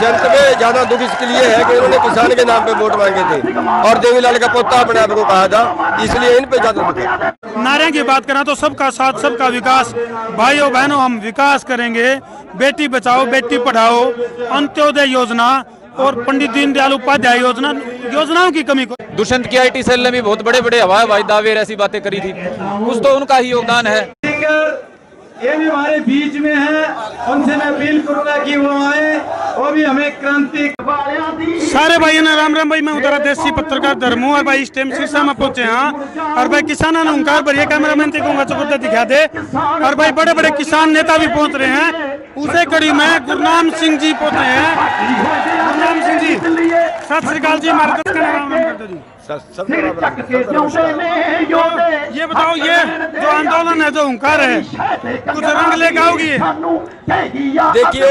दुष्यंत में ज्यादा दुख इसके लिए है कि उन्होंने किसान के नाम पे वोट मांगे थे और देवीलाल का पोता अपने आप को कहा था, इसलिए इन पे ज्यादा दुख है। नारे की बात करें तो सबका साथ सबका विकास, भाइयों बहनों हम विकास करेंगे, बेटी बचाओ बेटी पढ़ाओ, अंत्योदय योजना और पंडित दीनदयाल उपाध्याय योजनाओं की कमी को। दुष्यंत की IT सेल ने भी बहुत बड़े बड़े हवाई हवाई दावे ऐसी बातें करी थी, कुछ तो उनका ही योगदान है। ये भी हमारे बीच में है, उनसे मैं अपील करूंगा कि वो आए, वो भी हमें क्रांति। सारे भाई ने राम राम भाई, मैं उतारा देसी पत्रकार धर्मू और भाई इस टाइम शीशा में पहुंचे हाँ। और भाई किसानों ने हुंकार भरिए कैमरा मैन कहूंगा चकुत्ता दिखा दे। और भाई बड़े बड़े किसान नेता भी पहुंच रहे हैं, उसे कड़ी में गुरनाम सिंह जी पहुंच रहे हैं। गुरनाम सिंह जी सत श्री अकाल जी, हमारे देश का नाम करते जी। ये बताओ, ये जो आंदोलन है जो हुंकार है कुछ रंग लेकर आओगी? देखिए,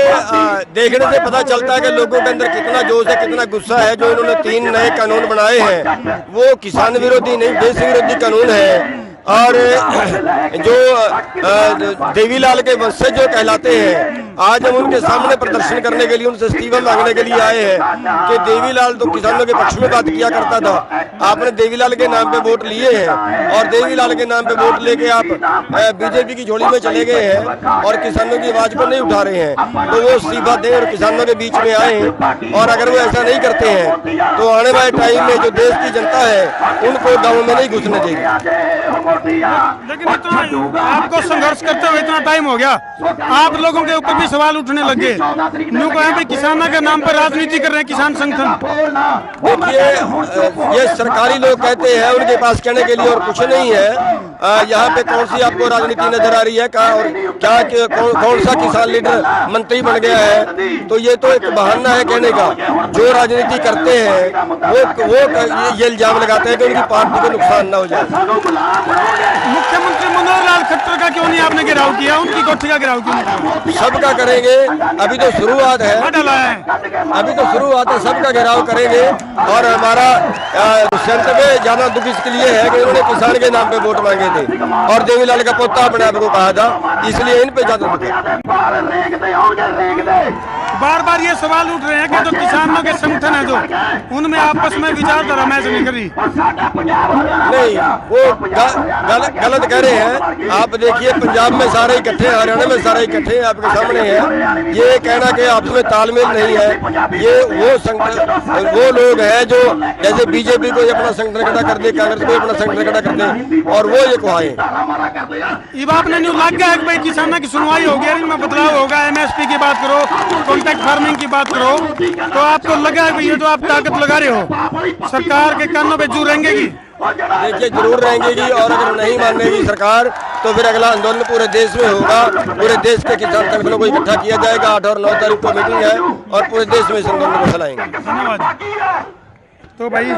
देखने से पता चलता है कि लोगों के अंदर कितना जोश है, कितना गुस्सा है। जो इन्होंने 3 नए कानून बनाए हैं वो किसान विरोधी नहीं, देश विरोधी कानून है। और जो देवीलाल के वंशज जो कहलाते हैं, आज हम उनके सामने प्रदर्शन करने के लिए, उनसे इस्तीफा मांगने के लिए आए हैं कि देवीलाल तो किसानों के पक्ष में बात किया करता था, आपने देवीलाल के नाम पे वोट लिए हैं और देवीलाल के नाम पे वोट लेके आप बीजेपी की झोली में चले गए हैं और किसानों की आवाज को नहीं उठा रहे हैं। तो वो इस्तीफा दें और किसानों के बीच में आए। और अगर वो ऐसा नहीं करते हैं तो आने वाले टाइम में जो देश की जनता है उनको गाँव में नहीं घुसने देगी। लेकिन इतना आपको संघर्ष करते हुए इतना टाइम हो गया, आप लोगों के ऊपर भी सवाल उठने लगे। न्यू कहें भाई किसानों के नाम पर राजनीति कर रहे हैं किसान संगठन। देखिए, ये सरकारी लोग कहते हैं, उनके पास कहने के लिए और कुछ नहीं है। यहाँ पे कौन सी आपको राजनीति नजर आ रही है? क्या कौन सा किसान लीडर मंत्री बन गया है? तो ये तो एक बहाना है कहने का। जो राजनीति करते हैं वो ये इल्जाम लगाते हैं कि उनकी पार्टी को नुकसान ना हो जाए। मुख्यमंत्री मनोहर लाल खट्टर का क्यों नहीं आपने घेराव किया? उनकी कोठी का घेराव क्यों नहीं? सबका करेंगे, अभी तो शुरुआत है, अभी तो शुरुआत है, सबका घेराव करेंगे। और हमारा दुष्यंत में ज्यादा दुख इसके लिए है कि उन्होंने किसान के नाम पे वोट मांगे थे और देवीलाल का पोता अपने आप को कहा था, इसलिए इन पे ज्यादा दुख है। बार बार ये सवाल उठ रहे हैं कि जो किसानों के संगठन है जो उनमें आपस में विचारधारा मैच नहीं करी। नहीं, वो गलत कह रहे हैं। आप देखिए, पंजाब में सारे इकट्ठे, हरियाणा में सारे इकट्ठे आपके सामने है। ये कहना कि आपस में तालमेल नहीं है, ये वो लोग हैं जो जैसे बीजेपी को अपना संगठन खड़ा कर दे, कांग्रेस को अपना संगठन खड़ा कर दे और वो ये कहाए। ये आपने न्यू लग गया कि भाई किसानों की सुनवाई हो गया, इनमें बदलाव होगा। MSP की बात करो, कॉन्ट्रैक्ट फार्मिंग की बात करो, तो आपको लगा है ये जो आप ताकत लगा रहे हो सरकार के कानों पे जरूर रहेंगी? देखिए, जरूर रहेंगी। और अगर नहीं मानेगी सरकार तो फिर अगला आंदोलन पूरे देश में होगा। पूरे देश के किसान संगठनों को इकट्ठा किया जाएगा। 8 और 9 तारीख को मीटिंग है और पूरे देश में इस आंदोलन को चलाएंगे। धन्यवाद। तो भाई ये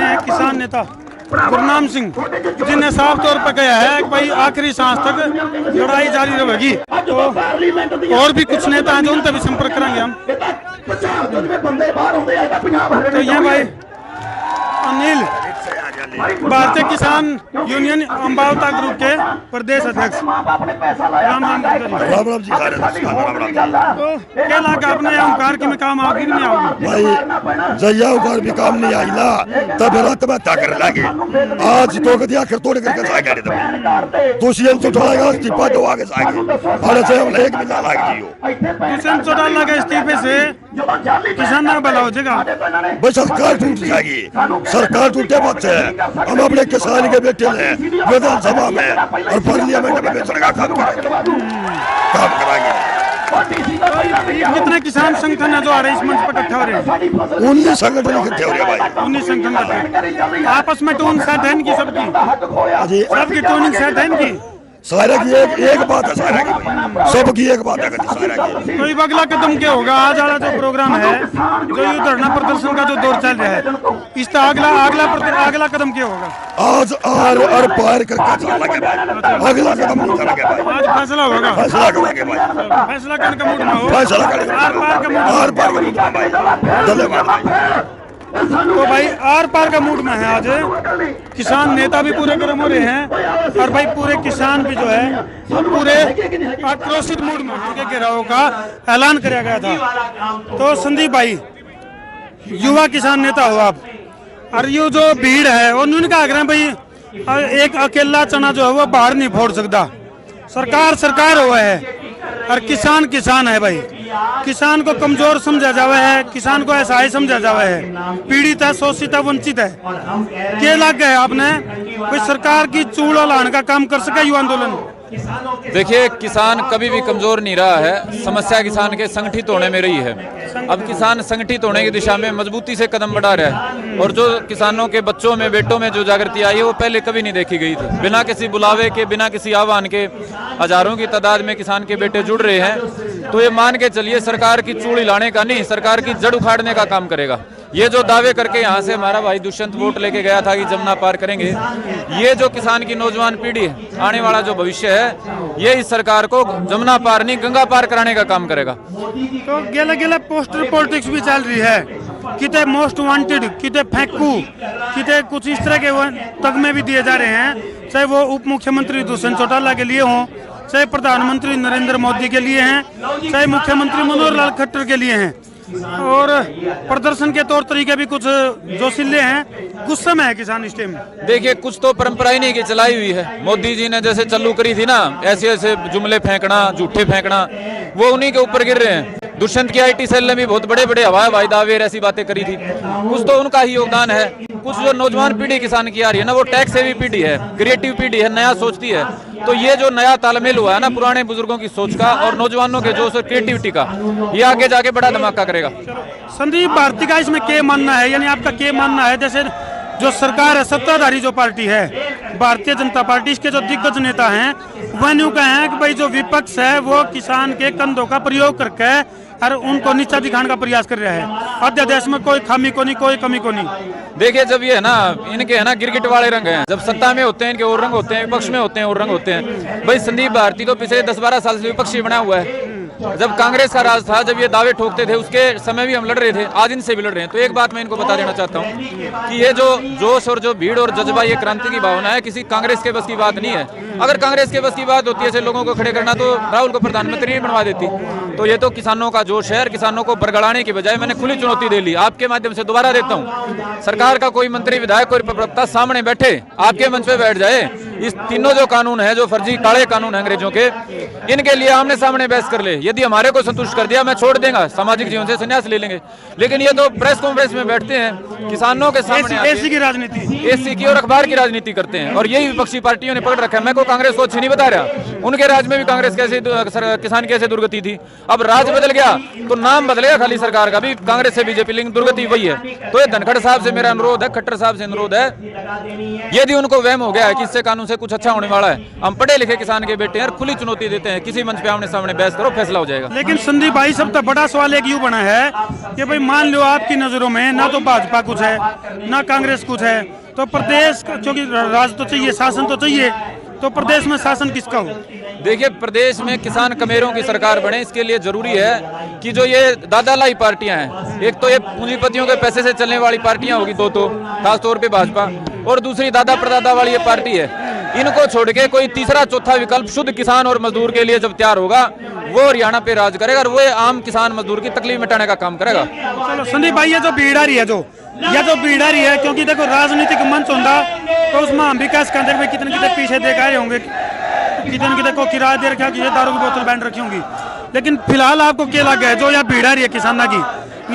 है किसान नेता गुरनाम सिंह, जिन्हें साफ तौर पर कहा है कि भाई आखिरी सांस तक लड़ाई जारी रहेगी। तो और भी कुछ नेता हैं जो उनसे भी संपर्क करेंगे हम। तो ये भाई अनिल, भारतीय किसान यूनियन अम्बावता ग्रुप के प्रदेश अध्यक्ष। राम राम जी। तो क्या लगा आपने ओंकार की में काम आओगी नहीं आओगी? भाई जया ओंकार भी काम नहीं आई ना, तब रात में ताकर लागे। आज तो कदिया कर तोड़ करके जाएगा रे तब दुष्यंत चौटाला इस्तीफा दो आगे जाएगा। भारत से हम एक महीना लाग जियो। दुष्यंत चौटाला के इस्तीफे से किसान का भला हो जाएगा? भाई सरकार टूट जाएगी, सरकार टूटे बात है। हम अपने किसान के बेटे हैं विधानसभा में और पार्लियामेंट में बेचने का काम कराएंगे। कितने किसान संगठन है जो आ रहे इस मंच पर इकट्ठा हो रहे हैं? 19 संगठन इकट्ठे हो रहे भाई। 19 संगठन आपस में टोन सेट है इनकी, सबकी टोनिंग सेट है इनकी। सारा की एक बात है, सारा की सबकी एक बात है सारा की। तो अगला कदम क्या होगा? आज वाला जो प्रोग्राम है, जो ये धरना प्रदर्शन का जो दौर चल रहा है, इसका अगला कदम क्या होगा? आज आर पार करके चलेंगे भाई। अगला कदम नहीं चलेंगे भाई। आज फैसला होगा, फैसला करेंगे भाई। फैसला करने का मूड में हो, फैसला करेंगे, आर पार का मूड में भाई। धन्यवाद। तो भाई आर पार का मूड में है आज। किसान नेता भी पूरे गर्म हो रहे हैं और भाई पूरे किसान भी जो है वो पूरे आक्रोशित मूड में उनके घेराव का ऐलान किया गया था। तो संदीप भाई, युवा किसान नेता हो आप, और ये जो भीड़ है उन्होंने कहा आग्रह भाई एक अकेला चना जो है वो बाहर नहीं फोड़ सकता, सरकार हुआ है और किसान किसान है भाई। किसान को कमजोर समझा जावा है, किसान को असहाय समझा जावा है, पीड़ित है, शोषित है, वंचित है। क्या लग गया आपने कोई सरकार की चूड़ लाने का काम कर सके युवा आंदोलन? देखिए, किसान कभी भी कमजोर नहीं रहा है, समस्या किसान के संगठित होने में रही है। अब किसान संगठित होने की दिशा में मजबूती से कदम बढ़ा रहा है और जो किसानों के बच्चों में, बेटों में जो जागृति आई है वो पहले कभी नहीं देखी गई थी। बिना किसी बुलावे के, बिना किसी आह्वान के हजारों की तादाद में किसान के बेटे जुड़ रहे हैं। तो ये मान के चलिए सरकार की चूड़ी लाने का नहीं, सरकार की जड़ उखाड़ने का काम करेगा। ये जो दावे करके यहाँ से हमारा भाई दुष्यंत वोट लेके गया था कि जमुना पार करेंगे, ये जो किसान की नौजवान पीढ़ी है, आने वाला जो भविष्य है, ये इस सरकार को जमुना पार नहीं गंगा पार कराने का काम करेगा। तो गेले गेले पोस्टर पॉलिटिक्स भी चल रही है, किते मोस्ट वांटेड, किते फेंकू, किते कुछ इस तरह के तगमे भी दिए जा रहे हैं, चाहे वो उप मुख्यमंत्री दुष्यंत चौटाला के लिए हों, चाहे प्रधानमंत्री नरेंद्र मोदी के लिए हैं, चाहे मुख्यमंत्री मनोहर लाल खट्टर के लिए हैं। और प्रदर्शन के तौर तरीके भी कुछ जोशीले हैं। गुस्से में है किसान इस टाइम। देखिए, कुछ तो परंपरा ही नहीं की चलाई हुई है। मोदी जी ने जैसे चालू करी थी ना, ऐसे ऐसे जुमले फेंकना, झूठे फेंकना, वो उन्हीं के ऊपर गिर रहे हैं। दुष्यंत की आईटी सेल ने भी बहुत बड़े बड़े हवाई दावे ऐसी बातें करी थी। कुछ तो उनका ही योगदान है। कुछ जो नौजवान पीढ़ी किसान की आ रही है ना, वो टैक्स सेवी पीढ़ी है, क्रिएटिव पीढ़ी है, नया सोचती है। तो ये जो नया तालमेल हुआ है ना पुराने बुजुर्गों की सोच का और नौजवानों के जोश और क्रिएटिविटी का, ये आगे जाके बड़ा धमाका करेगा। संदीप भारती का इसमें क्या मानना है, यानी आपका क्या मानना है? जैसे जो सरकार है, सत्ताधारी जो पार्टी है भारतीय जनता पार्टी, इसके जो दिग्गज नेता हैं वह यूं कहें कि भाई जो विपक्ष है वो किसान के कंधों का प्रयोग करके और उनको नीचा दिखाने का प्रयास कर रहा है। अध्यादेश में कोई खामी को नहीं, कोई कमी को नहीं। देखिए, जब ये है ना, इनके है ना गिरगिट वाले रंग हैं, जब सत्ता में होते हैं इनके और रंग होते हैं, विपक्ष में होते हैं और रंग होते हैं। भाई संदीप भारती तो पिछले 10-12 साल से विपक्षी बना हुआ है। जब कांग्रेस का राज था, जब ये दावे ठोकते थे, उसके समय भी हम लड़ रहे थे, आज इनसे भी लड़ रहे हैं। तो एक बात मैं इनको बता देना चाहता हूँ कि ये जो जोश और जो भीड़ और जज्बा, ये क्रांति की भावना है, किसी कांग्रेस के बस की बात नहीं है। अगर कांग्रेस के बस की बात होती है ऐसे लोगों को खड़े करना, तो राहुल को प्रधानमंत्री नहीं बनवा देती। तो ये तो किसानों का जोश है और किसानों को बरगड़ाने की बजाय मैंने खुली चुनौती दे ली। आपके माध्यम से दोबारा देता हूँ, सरकार का कोई मंत्री, विधायक, कोई प्रवक्ता सामने बैठे, आपके मंच पे बैठ जाए, इस तीनों जो कानून है, जो फर्जी काले कानून है अंग्रेजों के, इनके लिए आमने सामने बहस कर ले। यदि हमारे को संतुष्ट कर दिया, मैं छोड़ देगा, सामाजिक जीवन से संन्यास ले लेंगे। लेकिन ये तो प्रेस कॉन्फ्रेंस में बैठते हैं, किसानों के सामने एसी की राजनीति, एसी की और अखबार की राजनीति करते हैं, और यही विपक्षी पार्टियों ने पकड़ रखा है। मैं को कांग्रेस को अच्छी नहीं बता रहा, उनके राज में भी कांग्रेस कैसे, किसान कैसे दुर्गति थी। अब राज बदल गया तो नाम बदलेगा खाली सरकार का भी, कांग्रेस से बीजेपी, लेकिन दुर्गति वही है। तो ये धनखड़ साहब से मेरा अनुरोध है, खट्टर साहब से अनुरोध है, यदि उनको वहम हो गया है कि इससे कानून से कुछ अच्छा होने वाला है, हम पढ़े लिखे किसान के बेटे हैं, खुली चुनौती देते हैं, किसी मंच पे आमने सामने बहस करो, फैसला हो जाएगा। लेकिन संदीप भाई, सब तो बड़ा सवाल एक यूं बना है कि भाई मान लो आपकी नजरों में ना तो भाजपा कुछ है, ना कांग्रेस कुछ है, तो प्रदेश क्योंकि राज तो चाहिए, शासन तो चाहिए, तो प्रदेश में शासन किसका हो? देखिए, प्रदेश में किसान कमेरों की सरकार बने, इसके लिए जरूरी है कि जो ये दादालाई पार्टियां हैं, एक तो ये पूंजीपतियों के पैसे से चलने वाली पार्टियां होगी, दो खासतौर पे भाजपा, और दूसरी दादा परदादा वाली ये पार्टी है, इनको छोड़ के कोई तीसरा चौथा विकल्प शुद्ध किसान और मजदूर के लिए जब तैयार होगा, वो हरियाणा पे राज करेगा और वो आम किसान मजदूर की तकलीफ मिटाने का काम करेगा। चलो संदीप भाई, ये जो भीड़ आ रही है, जो भीड़ आ रही है, क्योंकि देखो राजनीतिक मंच होता तो उसमें हम भी कैसे कहते हैं कितने कितने पीछे देख आए होंगे, कितने कितने को किराया दे रखा, किसी दारू की बोतल बैंड रखी होंगी। लेकिन फिलहाल आपको क्या लगा है जो यहाँ भीड़ आ रही है किसाना की,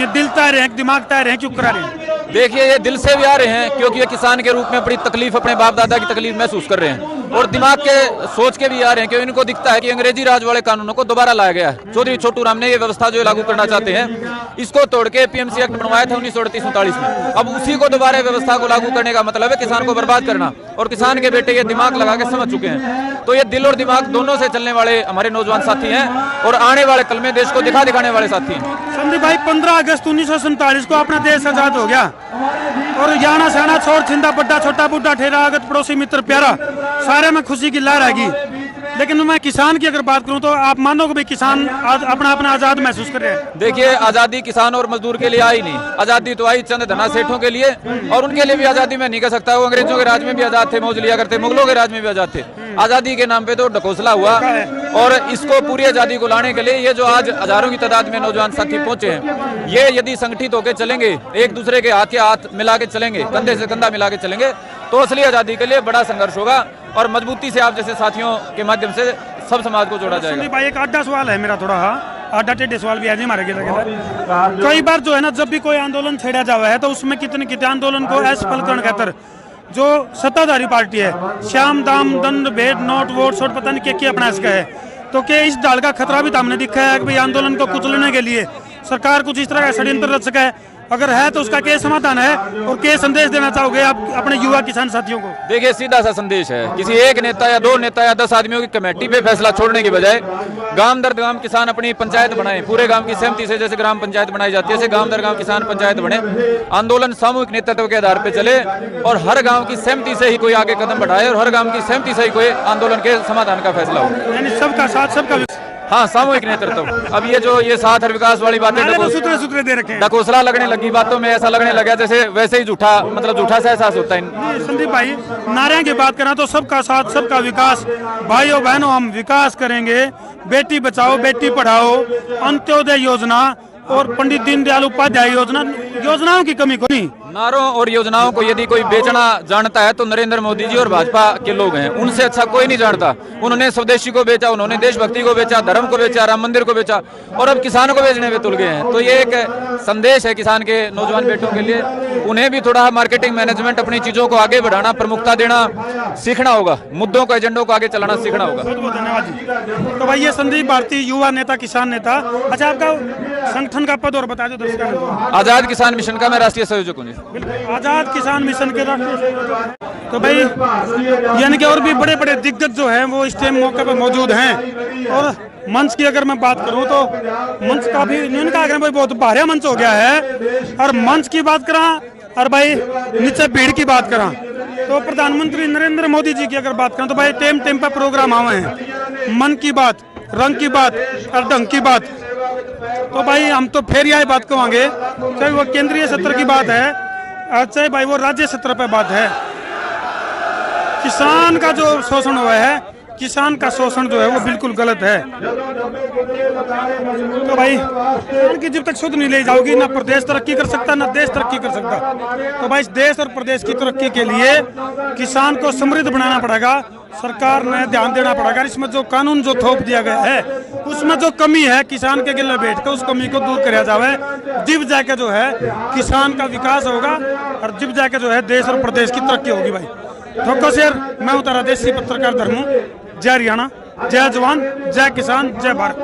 ये दिल ता रहे हैं, दिमाग ता रहे हैं, चुप करा रहे हैं? देखिए, ये दिल से भी आ रहे हैं क्योंकि ये किसान के रूप में अपनी तकलीफ, अपने बाप दादा की तकलीफ महसूस कर रहे हैं, और दिमाग के सोच के भी आ रहे हैं क्योंकि इनको दिखता है कि अंग्रेजी राज वाले कानूनों को दोबारा लाया गया है। चौधरी छोटू राम ने ये व्यवस्था जो लागू करना चाहते हैं, इसको तोड़ के पीएमसी एक्ट बनवाया था 1938-39 में। अब उसी को दोबारा व्यवस्था को लागू करने का मतलब है किसान को बर्बाद करना, और किसान के बेटे ये दिमाग लगा के समझ चुके हैं। तो ये दिल और दिमाग दोनों से चलने वाले हमारे नौजवान साथी हैं और आने वाले कल में देश को दिखाने वाले साथी हैं। संदीप भाई, 15 अगस्त 1947 को अपना देश आजाद हो गया और जाना साना छोड़ छिंदा बड्डा छोटा बुड्ढा ठेरा आगत पड़ोसी मित्र प्यारा, सारे में खुशी की लहर आएगी। लेकिन मैं किसान की अगर बात करूं तो आप मानो कि भाई किसान आज अपना अपना आजाद महसूस कर रहे हैं। देखिए, आजादी किसान और मजदूर के लिए आई नहीं, आजादी तो आई चंद धना सेठों के लिए, और उनके लिए भी आजादी मैं नहीं कह सकता। वो अंग्रेजों के राज में भी आजाद थे, मौज लिया करते, मुगलों के राज में भी आजाद थे। आजादी के नाम पे तो ढकोसला हुआ, और इसको पूरी आजादी को लाने के लिए ये जो आज हजारों की तादाद में नौजवान साथी पहुंचे हैं, ये यदि संगठित होकर चलेंगे, एक दूसरे के हाथ मिला के चलेंगे, कंधे से कंधा मिला के चलेंगे, तो असली आजादी के लिए बड़ा संघर्ष होगा, और मजबूती से आप जैसे साथियों के माध्यम से सब समाज को जोड़ा जाएगा। भाई एक आधा सवाल है मेरा, थोड़ा आधा टेढ़े सवाल भी आज हमारे कई बार जो है ना, जब भी कोई आंदोलन छेड़ा जावा है तो उसमें कितने आंदोलन को असफल करने खातर जो सत्ताधारी पार्टी है श्याम दाम दंड भेद नोट वोट शोट पता नहीं क्या अपना इसका है, तो क्या इस दाल का खतरा भी तो हमने दिखा है कि भाई आंदोलन को कुचलने के लिए सरकार कुछ इस तरह का षड्यंत्र रच सका है? अगर है तो उसका क्या समाधान है और क्या संदेश देना चाहोगे आप अपने युवा किसान साथियों को? देखिए, सीधा सा संदेश है, किसी एक नेता या दो नेता या 10 आदमियों की कमेटी पे फैसला छोड़ने की बजाय गांव दर गांव किसान अपनी पंचायत बनाए, पूरे गांव की सहमति से, जैसे ग्राम पंचायत बनाई जाती है, ऐसे गांव दर गांव किसान पंचायत बने, आंदोलन सामूहिक नेतृत्व के आधार पर चले, और हर गाँव की सहमति से ही कोई आगे कदम बढ़ाए, और हर गाँव की सहमति से ही कोई आंदोलन के समाधान का फैसला हो। यानी सबका साथ सबका, हाँ, सामूहिक नेतृत्व। अब ये जो ये साथ और विकास वाली बातें सूत्रे दे रखे हैं, ढकोसला लगने लगी, बातों में ऐसा लगने लगा जैसे वैसे ही झूठा, मतलब झूठा सा एहसास होता है। संदीप भाई, नारे की बात करें तो सबका साथ सबका विकास, भाइयों बहनों हम विकास करेंगे, बेटी बचाओ बेटी पढ़ाओ, अंत्योदय योजना और पंडित दीनदयाल उपाध्याय योजनाओं की कमी कोई नहीं। नारों और योजनाओं को यदि कोई बेचना जानता है तो नरेंद्र मोदी जी और भाजपा के लोग हैं, उनसे अच्छा कोई नहीं जानता। उन्होंने स्वदेशी को बेचा, उन्होंने देशभक्ति को बेचा, धर्म को बेचा, राम मंदिर को बेचा, और अब किसानों को बेचने में तुल गए हैं। तो ये एक संदेश है किसान के नौजवान बेटों के लिए, उन्हें भी थोड़ा मार्केटिंग मैनेजमेंट, अपनी चीजों को आगे बढ़ाना, प्रमुखता देना सीखना होगा, मुद्दों को एजेंडों को आगे चलाना सीखना होगा। बहुत बहुत धन्यवाद जी। तो भाई ये संदीप भारती, युवा नेता, किसान नेता। अच्छा, आपका संगठन का पद और बता दो दर्शकों को। आजाद किसान मिशन का मैं राष्ट्रीय संयोजक हूँ। आजाद किसान मिशन के राष्ट्रीय संयोजक। तो भाई यानी कि और भी बड़े बड़े दिग्गज जो हैं वो इस टाइम मौके पर मौजूद हैं, और मंच की अगर मैं बात करूं तो मंच का भी इनका अगर भाई बहुत भारी मंच हो गया है, और मंच की बात करा और भाई नीचे भीड़ की बात करा तो प्रधानमंत्री नरेंद्र मोदी जी की अगर बात करें तो भाई टेम पर प्रोग्राम आए हैं, मन की बात, रंग की बात और ढंग की बात। तो भाई हम तो फिर यही बात कहेंगे, चाहे वो केंद्रीय सत्र की बात है, चाहे भाई वो राज्य सत्र पे बात है, किसान का जो शोषण हुआ है, किसान का शोषण जो है वो बिल्कुल गलत है। तो भाई कि जब तक शुद्ध नहीं ले जाओगी, ना प्रदेश तरक्की कर सकता ना देश तरक्की कर सकता। तो भाई इस देश और प्रदेश की तरक्की के लिए किसान को समृद्ध बनाना पड़ेगा, सरकार ने ध्यान देना पड़ेगा। इसमें जो कानून जो थोप दिया गया है उसमें जो कमी है, किसान के गिले बैठ कर उस कमी को दूर कराया जाए, जिब जाके जो है किसान का विकास होगा, और जिब जाके जो है देश और प्रदेश की तरक्की होगी। भाई ठोको शेर, मैं उतारा देसी पत्रकार धर्मू। जय हरियाणा, जय जवान, जय किसान, जय भारत।